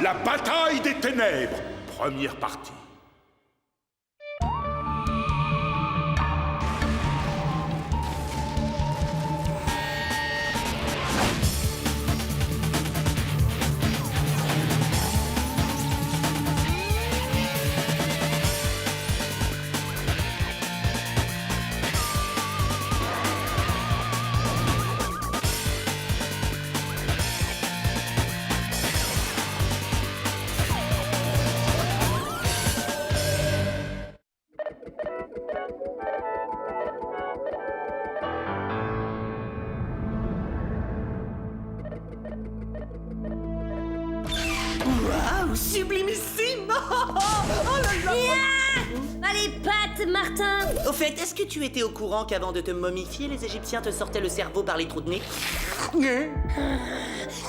La bataille des ténèbres, première partie. Waouh, sublimissime. Oh là là. Allez, patte, Martin. Au fait, est-ce que tu étais au courant qu'avant de te momifier, les Égyptiens te sortaient le cerveau par les trous de nez?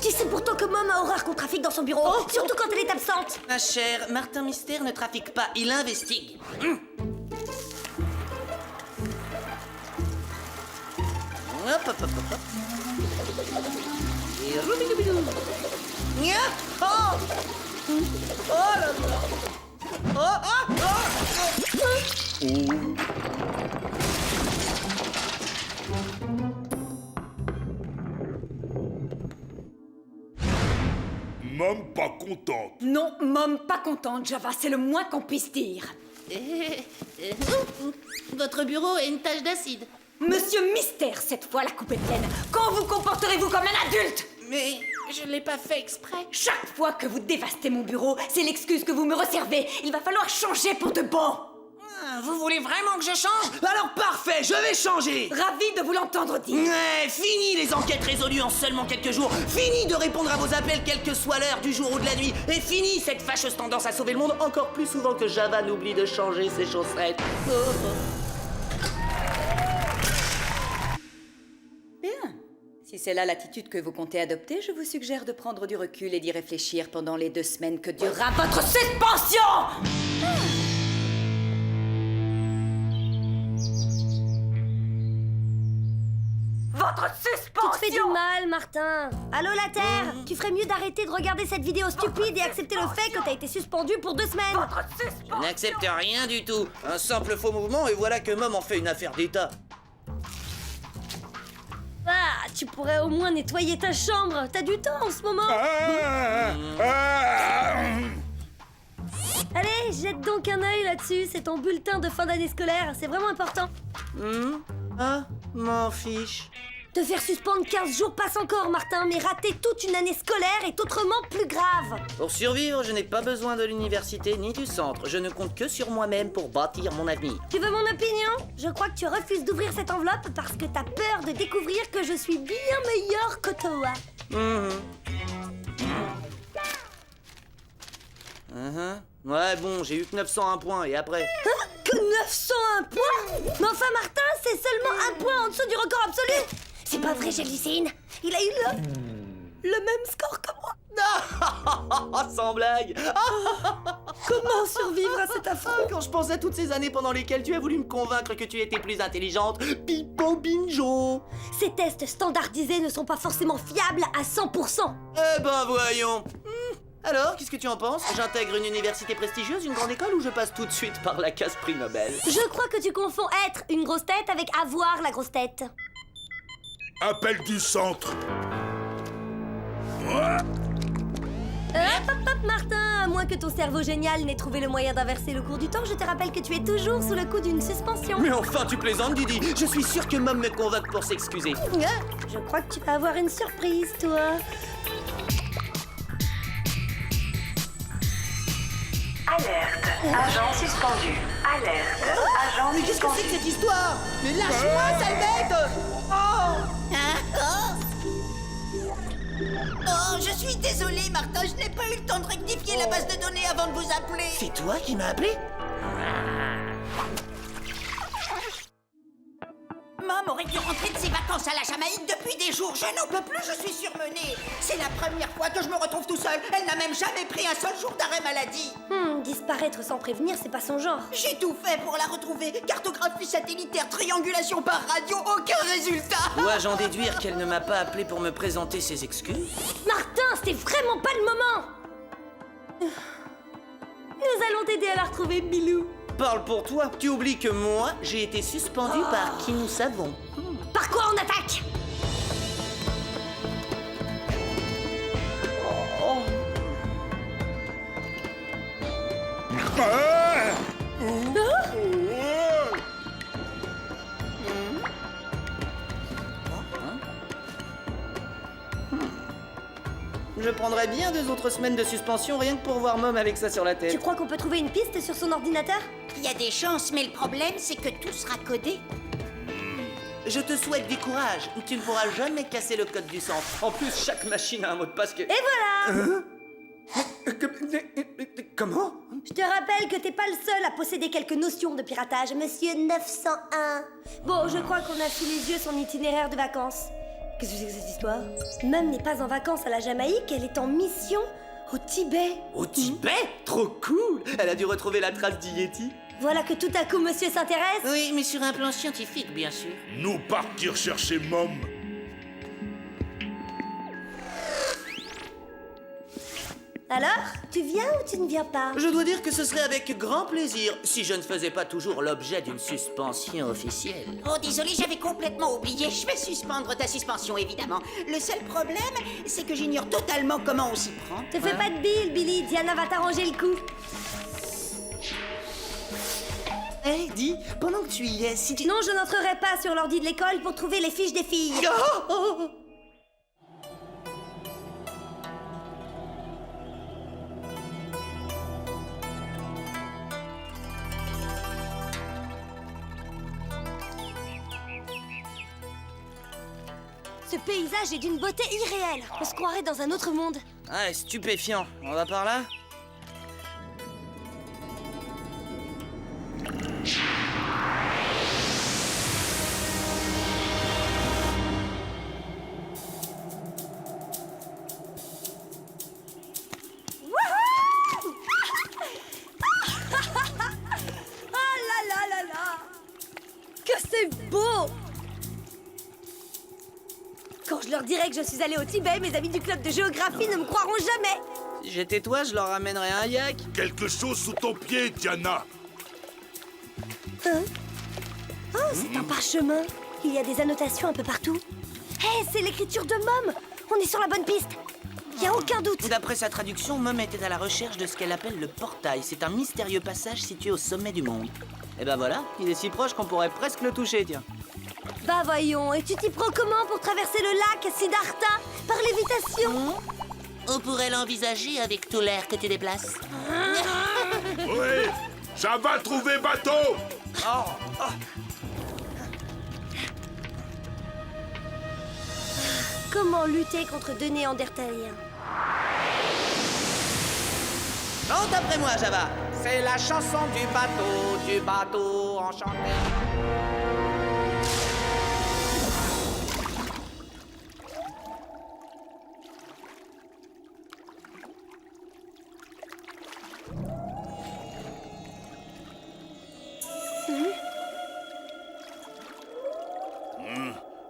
Tu sais pourtant que Mom a horreur qu'on trafique dans son bureau, surtout quand elle est absente. Ma chère, Martin Mystère ne trafique pas, il investigue. Hop, hop, hop, hop, hop. Et roubidoubidou. Nya. Oh. Oh là là. Oh, oh, oh. Mom pas contente. Non, Mom, pas contente, Java, c'est le moins qu'on puisse dire. Votre bureau a une tache d'acide. Monsieur Mystère, cette fois la coupe est pleine. Quand vous comporterez-vous comme un adulte? Mais je l'ai pas fait exprès. Chaque fois que vous dévastez mon bureau, c'est l'excuse que vous me resservez. Il va falloir changer pour de bon. Vous voulez vraiment que je change? Alors parfait, je vais changer. Ravi de vous l'entendre dire. Ouais, fini les enquêtes résolues en seulement quelques jours. Fini de répondre à vos appels quelle que soit l'heure du jour ou de la nuit. Et fini cette fâcheuse tendance à sauver le monde encore plus souvent que Java n'oublie de changer ses chaussettes. Oh, oh. Bien. Si c'est là l'attitude que vous comptez adopter, je vous suggère de prendre du recul et d'y réfléchir pendant les 2 semaines que durera votre suspension. Votre suspension. Tu te fais du mal, Martin. Allô, la Terre. Tu ferais mieux d'arrêter de regarder cette vidéo stupide et accepter le fait que t'as été suspendu pour 2 semaines. Votre suspension. Je n'accepte rien du tout. Un simple faux mouvement et voilà que Mom en fait une affaire d'État. Ah, tu pourrais au moins nettoyer ta chambre. T'as du temps en ce moment. Allez, jette donc un œil là-dessus. C'est ton bulletin de fin d'année scolaire. C'est vraiment important. Ah, m'en fiche. Te faire suspendre 15 jours passe encore, Martin, mais rater toute une année scolaire est autrement plus grave. Pour survivre, je n'ai pas besoin de l'université ni du centre. Je ne compte que sur moi-même pour bâtir mon avenir. Tu veux mon opinion? Je crois que tu refuses d'ouvrir cette enveloppe parce que t'as peur de découvrir que je suis bien meilleure que toi. Ouais, bon, j'ai eu que 901 points et après... Hein? Que 901 points? Mais enfin, Martin, c'est seulement 1 point en dessous du record absolu. C'est pas vrai, j'hallucine. Il a eu le même score que moi. Sans blague. Comment survivre à cet affront? Quand je pense à toutes ces années pendant lesquelles tu as voulu me convaincre que tu étais plus intelligente, Pipo Binjo. Ces tests standardisés ne sont pas forcément fiables à 100%. Eh ben voyons. Alors, qu'est-ce que tu en penses? J'intègre une université prestigieuse, une grande école ou je passe tout de suite par la case prix Nobel? Je crois que tu confonds être une grosse tête avec avoir la grosse tête. Appel du centre. Hop, hop, hop, Martin, à moins que ton cerveau génial n'ait trouvé le moyen d'inverser le cours du temps, je te rappelle que tu es toujours sous le coup d'une suspension. Mais enfin, tu plaisantes, Didi. Je suis sûr que Mom me convoque pour s'excuser. Je crois que tu vas avoir une surprise, toi. Alerte. Agent suspendu. Alerte. Agent Mais qu'est-ce que c'est que cette histoire? Mais lâche-moi, sale bête! Oh, je suis désolée, Martin, je n'ai pas eu le temps de rectifier la base de données avant de vous appeler. C'est toi qui m'as appelé? Maman aurait dû rentrer de ses vacances à la Jamaïque depuis des jours. Je n'en peux plus, je suis surmenée. C'est la première fois que je me retrouve tout seul. Elle n'a même jamais pris un seul jour d'arrêt maladie. Disparaître sans prévenir, c'est pas son genre. J'ai tout fait pour la retrouver. Cartographie satellitaire, triangulation par radio, aucun résultat. Dois-je en déduire qu'elle ne m'a pas appelé pour me présenter ses excuses? Martin, c'était vraiment pas le moment. Nous allons t'aider à la retrouver, Bilou. Parle pour toi. Tu oublies que moi, j'ai été suspendu par qui nous savons. Par quoi on attaque? Je prendrais bien 2 autres semaines de suspension rien que pour voir Mom avec ça sur la Tu tête. crois qu'on peut trouver une piste sur son ordinateur? Il y a des chances, mais le problème, c'est que tout sera codé. Je te souhaite du courage. Tu ne pourras jamais casser le code du centre. En plus, chaque machine a un mot de passe que... Et voilà! Comment? Je te rappelle que t'es pas le seul à posséder quelques notions de piratage, monsieur 901. Bon, je crois qu'on a sous les yeux son itinéraire de vacances. Qu'est-ce que c'est que cette histoire? Mum n'est pas en vacances à la Jamaïque, elle est en mission au Tibet. Au Tibet? Trop cool! Elle a dû retrouver la trace du Yeti. Voilà que tout à coup monsieur s'intéresse. Oui, mais sur un plan scientifique, bien sûr. Nous partir chercher Mom. Alors, tu viens ou tu ne viens pas? Je dois dire que ce serait avec grand plaisir si je ne faisais pas toujours l'objet d'une suspension officielle. Oh, désolé, j'avais complètement oublié. Je vais suspendre ta suspension, évidemment. Le seul problème, c'est que j'ignore totalement comment on s'y prend. Te fais pas de bile, Billy. Diana va t'arranger le coup. Hé, dis, pendant que tu y es, si tu... Non, je n'entrerai pas sur l'ordi de l'école pour trouver les fiches des filles. Oh. Ce paysage est d'une beauté irréelle. On se croirait dans un autre monde. Ah, stupéfiant. On va par là? Ah là là là là! Que c'est beau! Quand je leur dirai que je suis allée au Tibet, mes amis du club de géographie ne me croiront jamais. Si j'étais toi, je leur ramènerais un yak. Quelque chose sous ton pied, Diana. Hein? Oh, c'est un parchemin. Il y a des annotations un peu partout. Hé, c'est l'écriture de Mom. On est sur la bonne piste. Il y a aucun doute. D'après sa traduction, Mom était à la recherche de ce qu'elle appelle le portail. C'est un mystérieux passage situé au sommet du monde. Et ben voilà, il est si proche qu'on pourrait presque le toucher, tiens. Bah voyons, et tu t'y prends comment pour traverser le lac, Siddhartha? Par lévitation? On pourrait l'envisager avec tout l'air que tu déplaces. Oui, ça va trouver bateau. Comment lutter contre deux néandertaliens? Chante après moi, Java. C'est la chanson du bateau enchanté.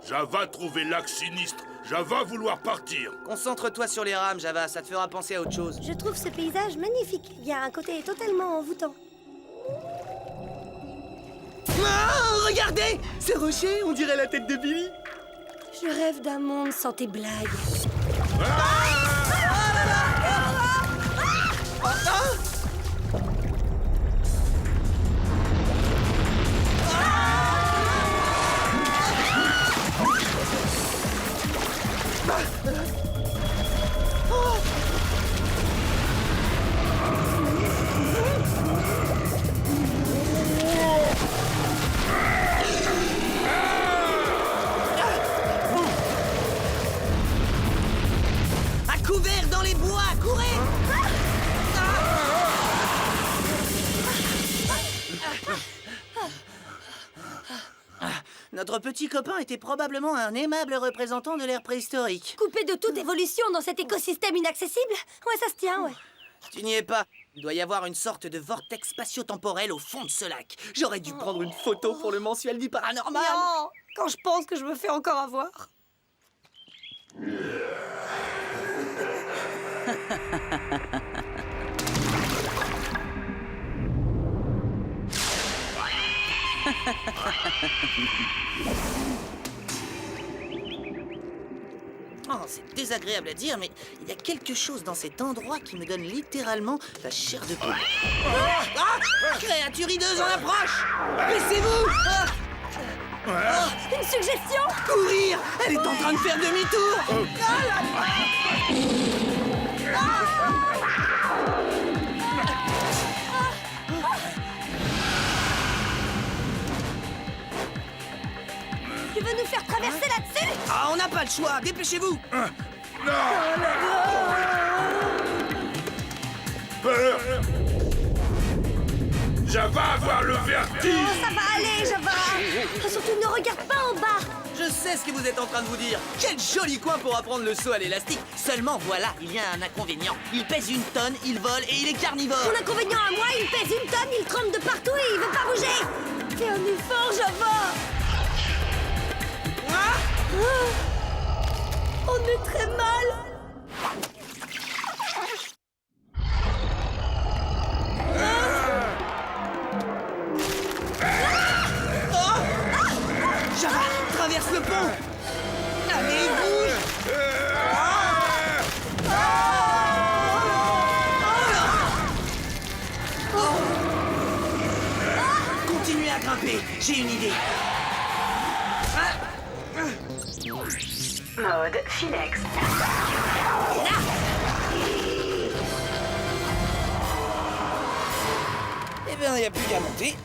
Java trouver l'axe sinistre. Java vouloir partir. Concentre-toi sur les rames, Java, ça te fera penser à autre chose. Je trouve ce paysage magnifique. Il y a un côté totalement envoûtant. Ah, regardez! Ces rochers, on dirait la tête de Billy. Je rêve d'un monde sans tes blagues. À couvert dans les bois, courez! Notre petit copain était probablement un aimable représentant de l'ère préhistorique. Coupé de toute évolution dans cet écosystème inaccessible? Ouais, ça se tient, ouais. Tu n'y es pas. Il doit y avoir une sorte de vortex spatio-temporel au fond de ce lac. J'aurais dû prendre une photo pour le mensuel du paranormal. Non, quand je pense que je me fais encore avoir. Oh, c'est désagréable à dire, mais il y a quelque chose dans cet endroit qui me donne littéralement la chair de poule. Créature hideuse en approche! Baissez-vous! Une suggestion? Courir! Elle est en train de faire demi-tour! Tu veux nous faire traverser là-dessus? Ah, on n'a pas le choix! Dépêchez-vous! Peur. Java va avoir le vertige. Oh, ça va aller, Java. Surtout ne regarde pas en bas. Je sais ce que vous êtes en train de vous dire. Quel joli coin pour apprendre le saut à l'élastique. Seulement, voilà, il y a un inconvénient. Il pèse 1 tonne, il vole et il est carnivore. Mon inconvénient à moi, il pèse 1 tonne, il trempe de partout et il veut pas bouger. Fais un effort, Java. On est très mal. Java, traverse le pont. Allez, bouge. Continuez à grimper, j'ai une idée. Mode Finex. Eh bien, il n'y a plus qu'à monter.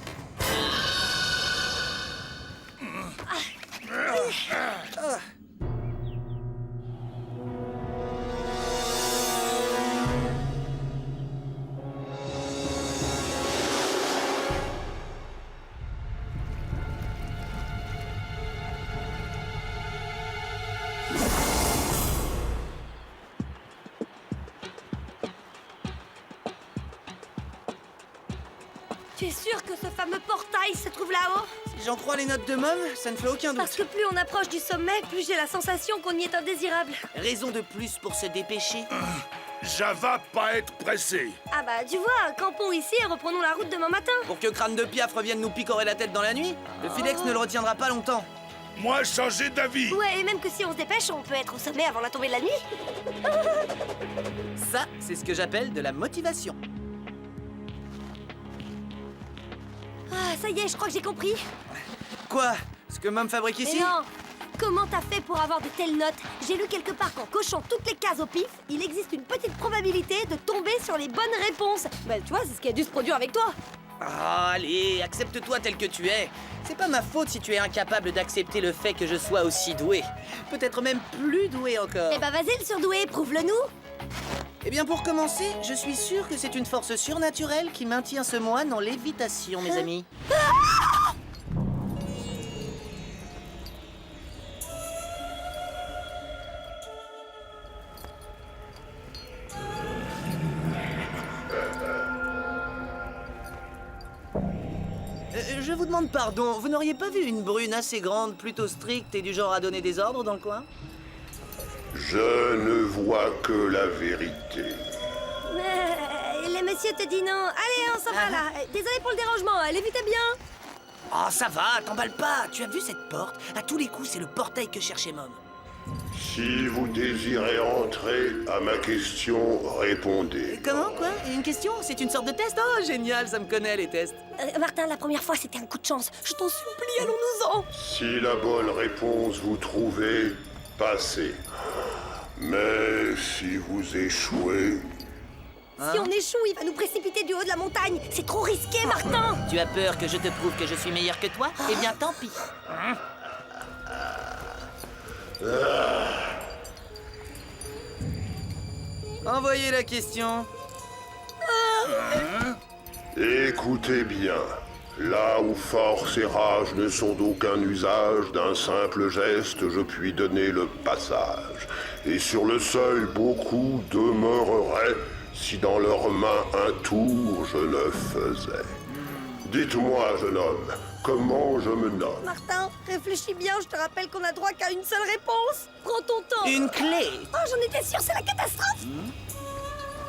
Tu es sûr que ce fameux portail se trouve là-haut? Si j'en crois les notes de Mom, ça ne fait aucun doute. Parce que plus on approche du sommet, plus j'ai la sensation qu'on y est indésirable. Raison de plus pour se dépêcher. Java pas être pressé. Ah bah, tu vois, campons ici et reprenons la route demain matin. Pour que Crâne de Piaf revienne nous picorer la tête dans la nuit, le Filex ne le retiendra pas longtemps. Moi, changer d'avis. Ouais, et même que si on se dépêche, on peut être au sommet avant la tombée de la nuit. Ça, c'est ce que j'appelle de la motivation. Ah, ça y est, je crois que j'ai compris. Quoi? Ce que Mom fabrique ici? Mais non! Comment t'as fait pour avoir de telles notes? J'ai lu quelque part qu'en cochant toutes les cases au pif, il existe une petite probabilité de tomber sur les bonnes réponses. Bah, tu vois, c'est ce qui a dû se produire avec toi. Ah, allez, accepte-toi tel que tu es. C'est pas ma faute si tu es incapable d'accepter le fait que je sois aussi doué. Peut-être même plus doué encore. Eh bah, vas-y, le surdoué, prouve-le-nous. Eh bien, pour commencer, je suis sûr que c'est une force surnaturelle qui maintient ce moine en lévitation, mes amis. Je vous demande pardon, vous n'auriez pas vu une brune assez grande, plutôt stricte et du genre à donner des ordres dans le coin? Je ne vois que la vérité. Le monsieur te dit non. Allez, on s'en va là. Désolé pour le dérangement, l'évitez bien. Oh, ça va, t'emballe pas. Tu as vu cette porte? À tous les coups, c'est le portail que cherchait Mom. Si vous désirez entrer, à ma question, répondez. Comment, quoi? Une question? C'est une sorte de test? Oh, génial, ça me connaît, les tests. Martin, la première fois, c'était un coup de chance. Je t'en supplie, allons-nous-en. Si la bonne réponse vous trouvez, passez. Mais si vous échouez, Si on échoue, il va nous précipiter du haut de la montagne. C'est trop risqué, Martin. Tu as peur que je te prouve que je suis meilleur que toi? Eh bien, tant pis. Envoyez la question. écoutez bien. Là où force et rage ne sont d'aucun usage, d'un simple geste, je puis donner le passage. Et sur le seuil, beaucoup demeureraient si dans leurs mains un tour je le faisais. Dites-moi, jeune homme, comment je me nomme? Martin, réfléchis bien, je te rappelle qu'on a droit qu'à une seule réponse. Prends ton temps. Une clé. Oh, j'en étais sûre, c'est la catastrophe.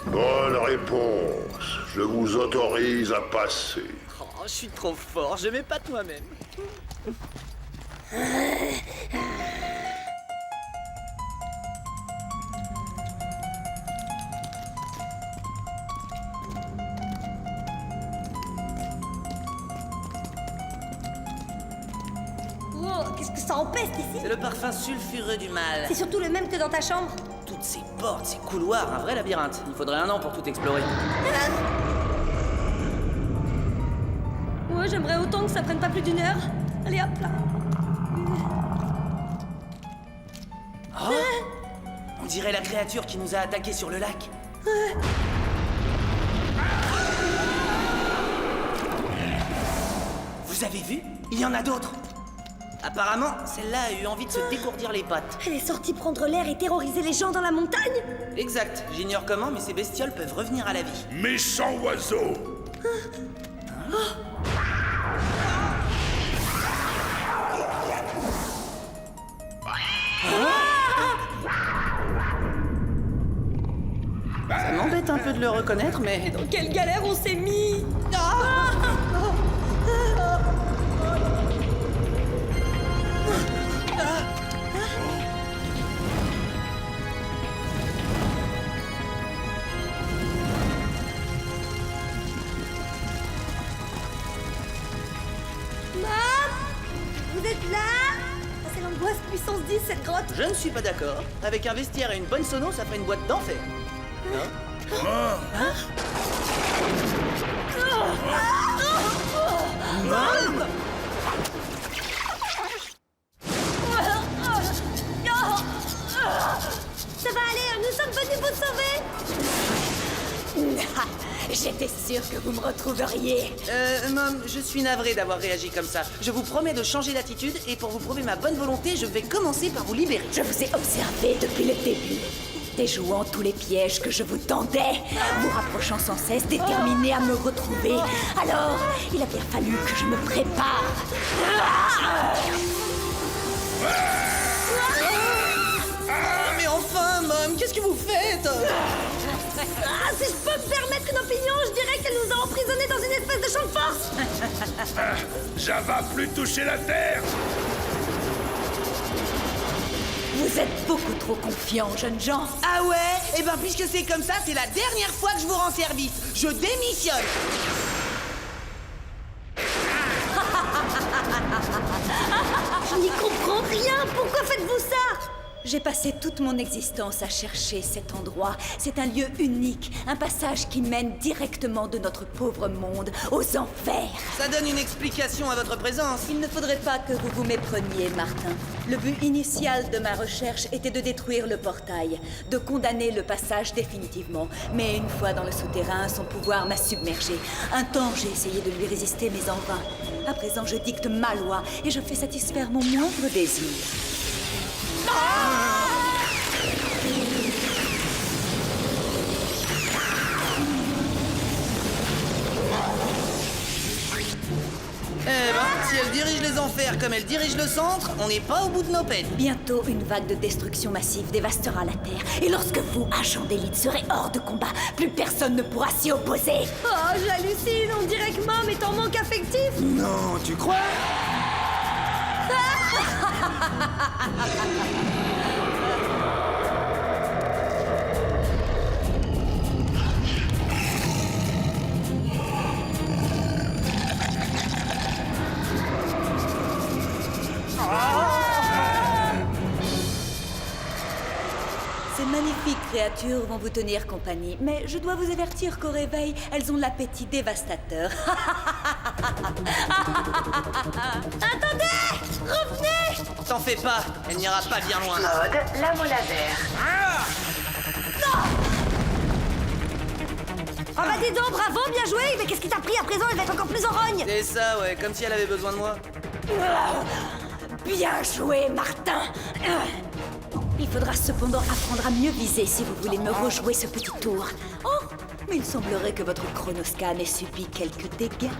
Bonne réponse. Je vous autorise à passer. Oh, je suis trop fort, je m'épate moi-même. Oh, qu'est-ce que ça empeste ici? C'est le parfum sulfureux du mal. C'est surtout le même que dans ta chambre. Toutes ces portes, ces couloirs, un vrai labyrinthe. Il faudrait 1 an pour tout explorer. Ouais, j'aimerais autant que ça prenne pas plus d'1 heure. Allez hop là. Oh, on dirait la créature qui nous a attaqués sur le lac. Vous avez vu? Il y en a d'autres. Apparemment, celle-là a eu envie de se dégourdir les pattes. Elle est sortie prendre l'air et terroriser les gens dans la montagne. Exact. J'ignore comment, mais ces bestioles peuvent revenir à la vie. Méchant oiseau! Ça m'embête un peu de le reconnaître, mais... Dans quelle galère on s'est mis. Vous êtes là? Ah, c'est l'angoisse puissance 10 cette grotte. Je ne suis pas d'accord. Avec un vestiaire et une bonne sono, ça ferait une boîte d'enfer. Ça va aller, nous sommes venus vous sauver. J'étais sûre que vous me retrouveriez. Mom, je suis navré d'avoir réagi comme ça. Je vous promets de changer d'attitude et pour vous prouver ma bonne volonté, je vais commencer par vous libérer. Je vous ai observé depuis le début, déjouant tous les pièges que je vous tendais, vous rapprochant sans cesse, déterminé à me retrouver. Alors, il a bien fallu que je me prépare. Mais enfin, Mom, qu'est-ce que vous faites? Ah, si je peux me permettre une opinion, je dirais qu'elle nous a emprisonnés dans une espèce de champ de force. Java plus toucher la terre! Vous êtes beaucoup trop confiants, jeunes gens. Ah ouais? Eh ben, puisque c'est comme ça, c'est la dernière fois que je vous rends service. Je démissionne. Je n'y comprends rien. Pourquoi faites-vous ça? J'ai passé toute mon existence à chercher cet endroit. C'est un lieu unique, un passage qui mène directement de notre pauvre monde aux enfers. Ça donne une explication à votre présence. Il ne faudrait pas que vous vous mépreniez, Martin. Le but initial de ma recherche était de détruire le portail, de condamner le passage définitivement. Mais une fois dans le souterrain, son pouvoir m'a submergé. Un temps, j'ai essayé de lui résister, mais en vain. À présent, je dicte ma loi et je fais satisfaire mon moindre désir. Eh ben, si elle dirige les enfers comme elle dirige le centre, on n'est pas au bout de nos peines. Bientôt, une vague de destruction massive dévastera la Terre. Et lorsque vous, agents d'élite, serez hors de combat, plus personne ne pourra s'y opposer. Oh, j'hallucine. On dirait que Mom est en manque affectif. Non, tu crois? Ces magnifiques créatures vont vous tenir compagnie, mais je dois vous avertir qu'au réveil, elles ont l'appétit dévastateur. Attendez! Revenez! T'en fais pas, elle n'ira pas bien loin. Mode lame au laser. Oh bah dis donc, bravo, bien joué. Mais qu'est-ce qui t'a pris à présent? Elle va être encore plus en rogne. C'est ça, ouais, comme si elle avait besoin de moi. Bien joué, Martin. Il faudra cependant apprendre à mieux viser si vous voulez me rejouer ce petit tour. Oh, mais il semblerait que votre chronoscan ait subi quelques dégâts.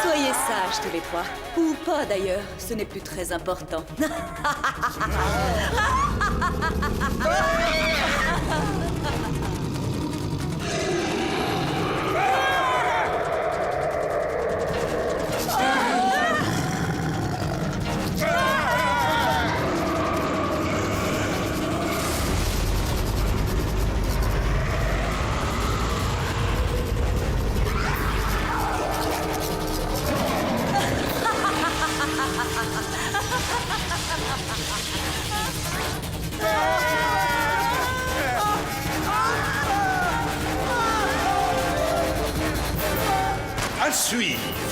Soyez sages tous les trois. Ou pas d'ailleurs, ce n'est plus très important. À suivre.